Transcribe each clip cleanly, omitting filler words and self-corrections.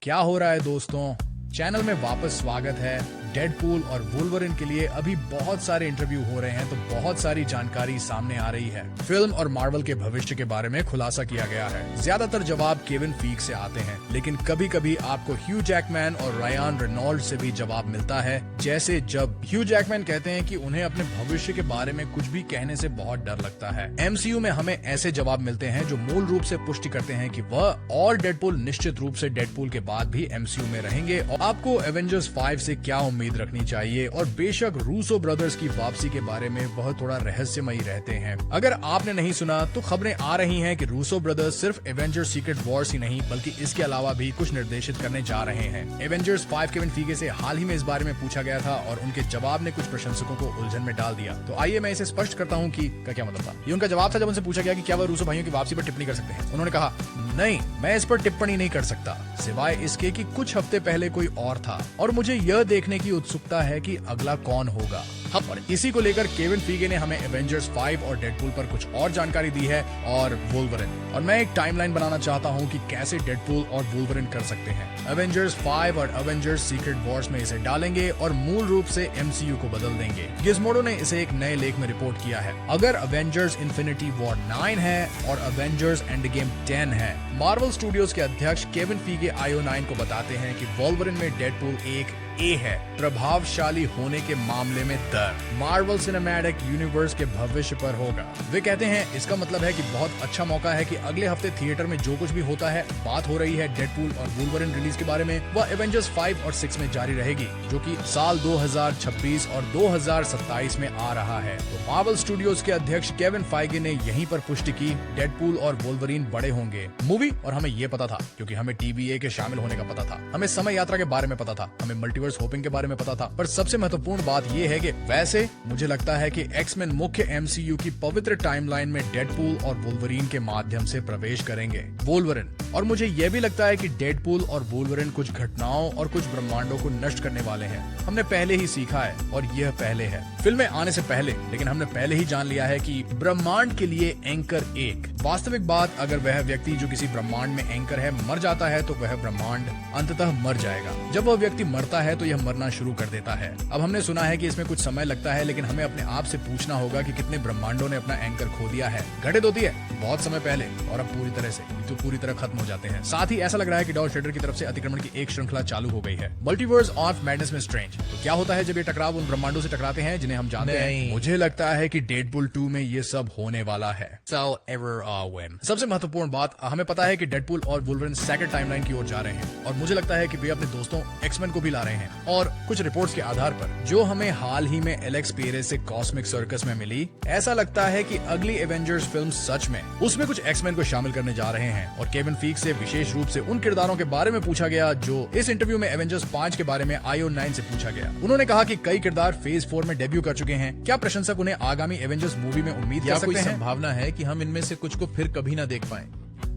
क्या हो रहा है दोस्तों, चैनल में वापस स्वागत है। डेडपूल और वुल्वरिन के लिए अभी बहुत सारे इंटरव्यू हो रहे हैं, तो बहुत सारी जानकारी सामने आ रही है। फिल्म और मार्वल के भविष्य के बारे में खुलासा किया गया है। ज्यादातर जवाब केविन फीग से आते हैं, लेकिन कभी कभी आपको ह्यू जैकमैन और रायन रेनॉल्ड से भी जवाब मिलता है। जैसे जब ह्यू जैकमैन कहते हैं कि उन्हें अपने भविष्य के बारे में कुछ भी कहने से बहुत डर लगता है। एमसीयू में हमें ऐसे जवाब मिलते हैं जो मूल रूप से पुष्टि करते हैं कि वह और डेडपूल निश्चित रूप से डेडपूल के बाद भी एमसीयू में रहेंगे। और आपको एवेंजर्स 5 से क्या उम्मीद रखनी चाहिए, और बेशक रूसो ब्रदर्स की वापसी के बारे में वह थोड़ा रहस्यमयी रहते हैं। अगर आपने नहीं सुना तो खबरें आ रही हैं कि रूसो ब्रदर्स सिर्फ एवेंजर्स सीक्रेट वॉर्स ही नहीं बल्कि इसके अलावा भी कुछ निर्देशित करने जा रहे हैं। एवेंजर्स 5 केविन फीगे से हाल ही में इस बारे में पूछा गया था और उनके जवाब ने कुछ प्रशंसकों को उलझन में डाल दिया। तो आइए मैं इसे स्पष्ट करता हूँ कि क्या मतलब था। ये उनका जवाब था जब उनसे पूछा गया कि क्या वह रूसो भाइयों की वापसी पर टिप्पणी कर सकते हैं। उन्होंने कहा, नहीं, मैं इस पर टिप्पणी नहीं कर सकता, सिवाय इसके कि कुछ हफ्ते पहले कोई और था और मुझे यह देखने की उत्सुकता है कि अगला कौन होगा। और इसी को लेकर केविन फीगे ने हमें एवेंजर्स 5 और डेडपूल पर कुछ और जानकारी दी है और वुल्वरिन। और मैं एक टाइमलाइन बनाना चाहता हूं कि कैसे डेडपूल और वुल्वरिन कर सकते हैं। एवेंजर्स 5 और एवेंजर्स सीक्रेट वॉर्स में इसे डालेंगे और मूल रूप से एमसीयू को बदल देंगे। गिज़मोडो ने इसे एक नए लेख में रिपोर्ट किया है। अगर एवेंजर्स इन्फिनिटी वॉर 9 है और एवेंजर्स एंड गेम 10 है, मार्वल स्टूडियोज के अध्यक्ष केविन फीगे IO9 को बताते हैं कि वुल्वरिन में डेडपूल एक ए है, प्रभावशाली होने के मामले में दर मार्वल सिनेमैटिक यूनिवर्स के भविष्य पर होगा। वे कहते हैं इसका मतलब है कि बहुत अच्छा मौका है कि अगले हफ्ते थिएटर में जो कुछ भी होता है, बात हो रही है डेडपूल और वुल्वरिन रिलीज के बारे में, वह एवेंजर्स 5 और 6 में जारी रहेगी, जो कि साल 2026 और 2027 में आ रहा है। तो मार्वल स्टूडियोज के अध्यक्ष केविन फीगे ने यहीं पर पुष्टि की, डेडपूल और वुल्वरिन बड़े होंगे। मूवी और हमें ये पता था क्योंकि हमें TVA के शामिल होने का पता था, हमें समय यात्रा के बारे में पता था, हमें मल्टीवर्स होपिंग के बारे में पता था। पर सबसे महत्वपूर्ण बात यह है कि वैसे मुझे लगता है कि एक्समैन मुख्य एमसीयू की पवित्र टाइमलाइन में डेडपूल और वुल्वरिन के माध्यम से प्रवेश करेंगे। वुल्वरिन, और मुझे यह भी लगता है कि डेडपूल और वुल्वरिन कुछ घटनाओं और कुछ ब्रह्मांडों को नष्ट करने वाले हैं। हमने पहले ही सीखा है और यह पहले है, फिल्में आने से पहले, लेकिन हमने पहले ही जान लिया है कि ब्रह्मांड के लिए एंकर एक वास्तविक बात, अगर वह व्यक्ति जो किसी ब्रह्मांड में एंकर है मर जाता है तो वह ब्रह्मांड अंततः मर जाएगा। जब वह व्यक्ति मरता है तो यह मरना शुरू कर देता है। अब हमने सुना है कि इसमें कुछ समय लगता है, लेकिन हमें अपने आप से पूछना होगा कि कितने ब्रह्मांडों ने अपना एंकर खो दिया है। घटित होती है बहुत समय पहले और अब पूरी तरह से तो पूरी तरह खत्म हो जाते हैं। साथ ही ऐसा लग रहा है कि डॉल शेडर की तरफ से अतिक्रमण की एक श्रृंखला चालू हो गई है। मल्टीवर्स ऑफ मैडनेस में स्ट्रेंज, तो क्या होता है जब ये टकराव उन ब्रह्मांडों से टकराते हैं जिन्हें हम जानते हैं? मुझे लगता है कि डेडपूल 2 में ये सब होने वाला है। सबसे महत्वपूर्ण बात, हमें पता है कि डेडपूल और वुल्वरिन सेकंड टाइमलाइन की ओर जा रहे हैं और मुझे लगता है कि वे अपने दोस्तों एक्समैन को भी ला रहे हैं। और कुछ रिपोर्ट्स के आधार पर जो हमें हाल ही में एलेक्स पेरेज से कॉस्मिक सर्कस में मिली, ऐसा लगता है कि अगली एवेंजर्स फिल्म सच में उसमें कुछ एक्समैन को शामिल करने जा रहे हैं। और केविन फीग से विशेष रूप से उन किरदारों के बारे में पूछा गया जो इस इंटरव्यू में एवेंजर्स 5 के बारे में IO9 से पूछा गया। उन्होंने कहा कि कई किरदार फेज 4 में डेब्यू कर चुके हैं। क्या प्रशंसक उन्हें आगामी एवेंजर्स मूवी में उम्मीद कर सकते हैं? संभावना है कि हम इनमें से कुछ को फिर कभी ना देख पाएं।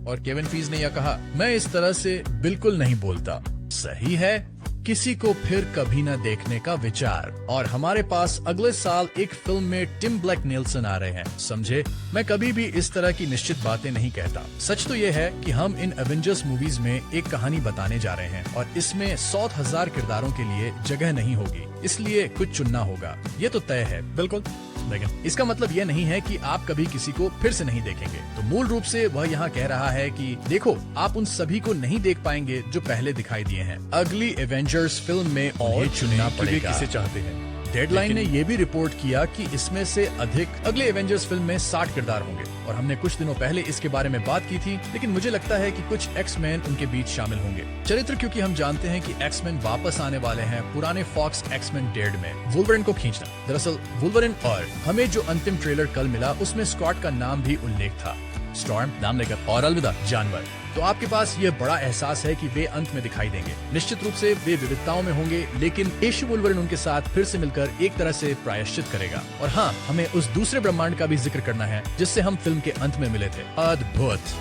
और केविन फीग ने यह कहा, मैं इस तरह से बिल्कुल नहीं बोलता। सही है, किसी को फिर कभी न देखने का विचार। और हमारे पास अगले साल एक फिल्म में टिम ब्लैक नेल्सन आ रहे हैं, समझे? मैं कभी भी इस तरह की निश्चित बातें नहीं कहता। सच तो ये है कि हम इन एवेंजर्स मूवीज में एक कहानी बताने जा रहे हैं और इसमें 100,000 किरदारों के लिए जगह नहीं होगी, इसलिए कुछ चुनना होगा। ये तो तय है, बिल्कुल, लेकिन इसका मतलब यह नहीं है कि आप कभी किसी को फिर से नहीं देखेंगे। तो मूल रूप से वह यहाँ कह रहा है कि देखो, आप उन सभी को नहीं देख पाएंगे जो पहले दिखाई दिए हैं। अगली एवेंजर्स फिल्म में और चुनना पड़ेगा किसे चाहते हैं। डेडलाइन ने यह भी रिपोर्ट किया कि इसमें से अधिक अगले एवेंजर्स फिल्म में 60 किरदार होंगे और हमने कुछ दिनों पहले इसके बारे में बात की थी, लेकिन मुझे लगता है कि कुछ एक्समैन उनके बीच शामिल होंगे। चरित्र, क्योंकि हम जानते हैं कि एक्समैन वापस आने वाले हैं पुराने फॉक्स एक्समैन डेड में वुल्वरिन को खींचना। दरअसल वुल्वरिन, और हमें जो अंतिम ट्रेलर कल मिला उसमें स्कॉट का नाम भी उल्लेख था, स्टॉर्म नाम लेकर, और अलविदा जानवर। तो आपके पास यह बड़ा एहसास है कि वे अंत में दिखाई देंगे। निश्चित रूप से वे विविधताओं में होंगे, लेकिन यीशु वुल्वरिन उनके साथ फिर से मिलकर एक तरह से प्रायश्चित करेगा। और हाँ, हमें उस दूसरे ब्रह्मांड का भी जिक्र करना है जिससे हम फिल्म के अंत में मिले थे। अद्भुत,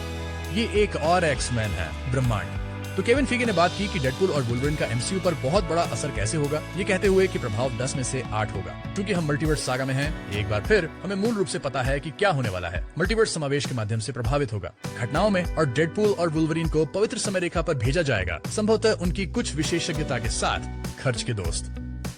ये एक और एक्समैन है ब्रह्मांड तो केविन फीगे ने बात की कि डेडपूल और वुल्वरिन का एमसीयू पर बहुत बड़ा असर कैसे होगा, ये कहते हुए कि प्रभाव 10 में से 8 होगा। क्योंकि हम मल्टीवर्स सागा में हैं, एक बार फिर हमें मूल रूप से पता है कि क्या होने वाला है। मल्टीवर्स समावेश के माध्यम से प्रभावित होगा घटनाओं में, और डेडपूल और वुल्वरिन को पवित्र समय रेखा पर भेजा जाएगा, संभवतः उनकी कुछ विशेषज्ञता के साथ खर्च के दोस्त।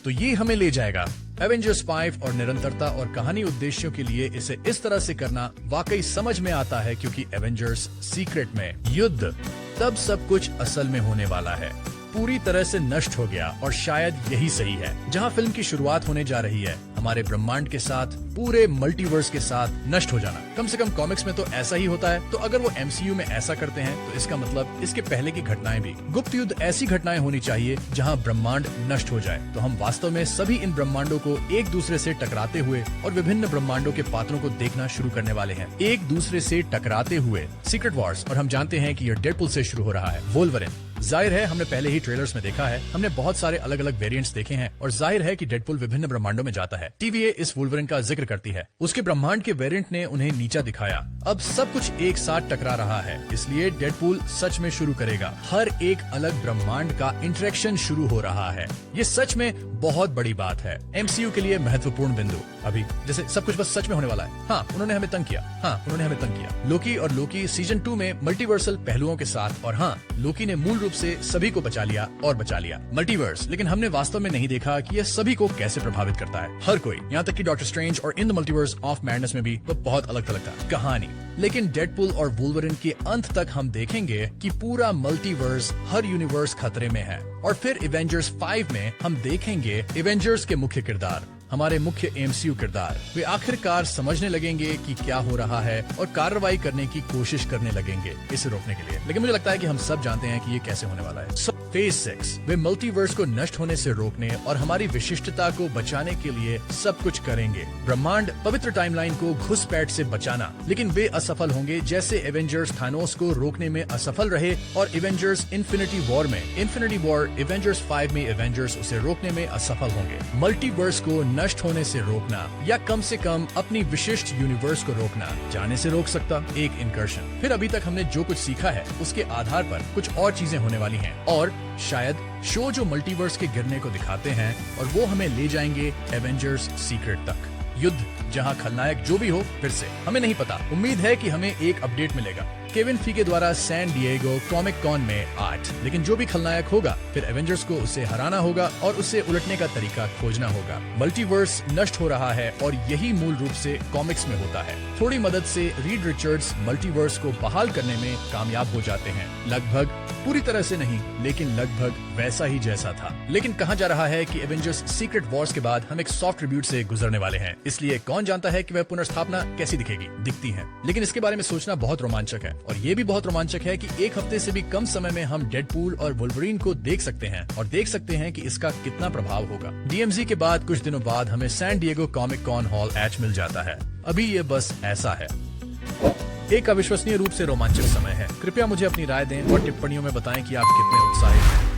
तो ये हमें ले जाएगा एवेंजर्स 5 और निरंतरता और कहानी उद्देश्यों के लिए इसे इस तरह से करना वाकई समझ में आता है, क्योंकि एवेंजर्स सीक्रेट में युद्ध तब सब कुछ असल में होने वाला है, पूरी तरह से नष्ट हो गया। और शायद यही सही है जहां फिल्म की शुरुआत होने जा रही है, हमारे ब्रह्मांड के साथ, पूरे मल्टीवर्स के साथ नष्ट हो जाना। कम से कम कॉमिक्स में तो ऐसा ही होता है, तो अगर वो एमसीयू में ऐसा करते हैं तो इसका मतलब इसके पहले की घटनाएं भी। गुप्त युद्ध ऐसी घटनाएं होनी चाहिए जहां ब्रह्मांड नष्ट हो जाए, तो हम वास्तव में सभी इन ब्रह्मांडों को एक दूसरे से टकराते हुए और विभिन्न ब्रह्मांडों के पात्रों को देखना शुरू करने वाले हैं, एक दूसरे से टकराते हुए। सीक्रेट वॉर्स, और हम जानते हैं कि यह डेडपूल से शुरू हो रहा है। वुल्वरिन, जाहिर है हमने पहले ही ट्रेलर्स में देखा है, हमने बहुत सारे अलग अलग वेरिएंट्स देखे हैं, और जाहिर है कि डेडपूल विभिन्न ब्रह्मांडों में जाता है। टीवीए इस वुल्वरिन का जिक्र करती है, उसके ब्रह्मांड के वेरिएंट ने उन्हें नीचा दिखाया। अब सब कुछ एक साथ टकरा रहा है, इसलिए डेडपूल सच में शुरू करेगा। हर एक अलग ब्रह्मांड का इंटरेक्शन शुरू हो रहा है। ये सच में बहुत बड़ी बात है, एमसीयू के लिए महत्वपूर्ण बिंदु। अभी जैसे सब कुछ बस सच में होने वाला है। हाँ, उन्होंने हमें तंग किया। लोकी और लोकी सीजन 2 में मल्टीवर्सल पहलुओं के साथ, और हाँ, लोकी ने मूल रूप से सभी को बचा लिया मल्टीवर्स। लेकिन हमने वास्तव में नहीं देखा कि यह सभी को कैसे प्रभावित करता है। हर कोई, यहाँ तक कि डॉक्टर स्ट्रेंज और in the multiverse of madness में भी तो बहुत अलग थलग था कहानी। लेकिन डेडपूल और वुल्वरिन के अंत तक हम देखेंगे कि पूरा मल्टीवर्स, हर यूनिवर्स खतरे में है। और फिर एवेंजर्स 5 में हम देखेंगे एवेंजर्स के मुख्य किरदार, हमारे मुख्य एमसीयू किरदार, वे आखिरकार समझने लगेंगे कि क्या हो रहा है और कार्रवाई करने की कोशिश करने लगेंगे इसे रोकने के लिए। लेकिन मुझे लगता है कि हम सब जानते हैं कि ये कैसे होने वाला है। फेज 6, वे मल्टीवर्स को नष्ट होने से रोकने और हमारी विशिष्टता को बचाने के लिए सब कुछ करेंगे। ब्रह्मांड पवित्र टाइमलाइन को घुसपैठ से बचाना, लेकिन वे असफल होंगे, जैसे एवेंजर्स थानोस को रोकने में असफल रहे, और एवेंजर्स इन्फिनिटी वॉर एवेंजर्स 5 में एवेंजर्स उसे रोकने में असफल होंगे। मल्टीवर्स को नष्ट होने से रोकना, या कम से कम अपनी विशिष्ट यूनिवर्स को रोकना, जाने से रोक सकता एक इनकर्शन। फिर अभी तक हमने जो कुछ सीखा है उसके आधार पर कुछ और चीजें होने वाली हैं, और शायद शो जो मल्टीवर्स के गिरने को दिखाते हैं, और वो हमें ले जाएंगे एवेंजर्स सीक्रेट तक। युद्ध जहां खलनायक जो भी हो, फिर से हमें नहीं पता। उम्मीद है कि हमें एक अपडेट मिलेगा केविन फीगे द्वारा सैन डिएगो कॉमिक कॉन में 8। लेकिन जो भी खलनायक होगा, फिर एवेंजर्स को उसे हराना होगा और उसे उलटने का तरीका खोजना होगा। मल्टीवर्स नष्ट हो रहा है, और यही मूल रूप से कॉमिक्स में होता है। थोड़ी मदद से रीड रिचर्ड्स मल्टीवर्स को बहाल करने में कामयाब हो जाते हैं। लगभग, पूरी तरह से नहीं, लेकिन लगभग वैसा ही जैसा था। लेकिन कहा जा रहा है कि एवेंजर्स सीक्रेट वॉर्स के बाद हम एक सॉफ्ट रिब्यूट से गुजरने वाले हैं, इसलिए कौन जानता है कि वह पुनर्स्थापना कैसी दिखती है। लेकिन इसके बारे में सोचना बहुत रोमांचक है, और ये भी बहुत रोमांचक है कि एक हफ्ते से भी कम समय में हम डेडपूल और वुल्वरिन को देख सकते हैं, और देख सकते हैं कि इसका कितना प्रभाव होगा। डीएमजी के बाद कुछ दिनों बाद हमें San Diego Comic Con Hall H मिल जाता है। अभी ये बस ऐसा है, एक अविश्वसनीय रूप से रोमांचक समय है। कृपया मुझे अपनी राय दें और टिप्पणियों में बताएं कि आप कितने उत्साहित हैं।